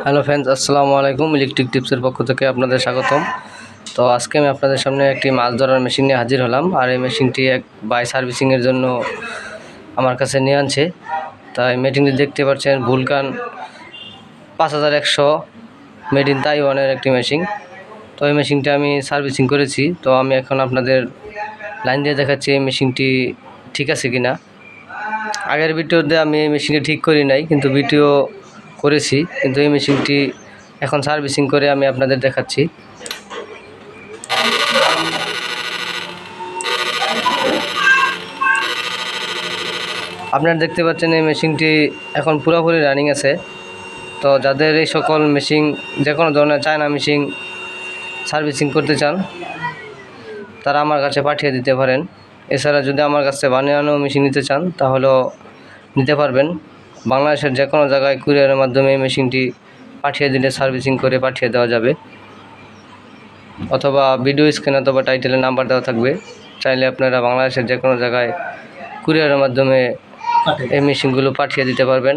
Hello friends, আসসালামু আলাইকুম। Electric টিপসের পক্ষ থেকে আপনাদের স্বাগতম। তো আজকে আমি আপনাদের সামনে একটি মাছ ধরার মেশিন নিয়ে হাজির হলাম। আর এই মেশিনটি এক বাই সার্ভিসিংয়ের জন্য আমার কাছে নিয়ে আনছে। তাই মেশিনটি দেখতে পাচ্ছেন ভুলকান 5100 মেড ইন তাইওয়ানের একটি মেশিন। তো এই মেশিনটি আমি সার্ভিসিং করেছি। তো আমি এখন আপনাদের লাইন দিয়ে দেখাচ্ছি এই মেশিনটি ঠিক আছে কিনা। আগের ভিডিওতে আমি এই মেশিনটি ঠিক করি নাই, কিন্তু ভিডিও করেছি, কিন্তু এই মেশিনটি এখন সার্ভিসিং করে আমি আপনাদের দেখাচ্ছি। আপনারা দেখতে পাচ্ছেন এই মেশিনটি এখন পুরোপুরি রানিং আছে। তো যাদের এই সকল মেশিন, যে কোনো ধরনের চায়না মেশিন সার্ভিসিং করতে চান, তারা আমার কাছে পাঠিয়ে দিতে পারেন। এছাড়া যদি আমার কাছে বানানো মেশিন নিতে চান তাহলেও নিতে পারবেন। বাংলাদেশের যে কোনো জায়গায় কুরিয়ারের মাধ্যমে এই মেশিনটি পাঠিয়ে দিলে সার্ভিসিং করে পাঠিয়ে দেওয়া যাবে, অথবা ভিডিও স্ক্রিনে অথবা টাইটেলে নাম্বার দেওয়া থাকবে। চাইলে আপনারা বাংলাদেশের যে কোনো জায়গায় কুরিয়ারের মাধ্যমে এই মেশিনগুলো পাঠিয়ে দিতে পারবেন।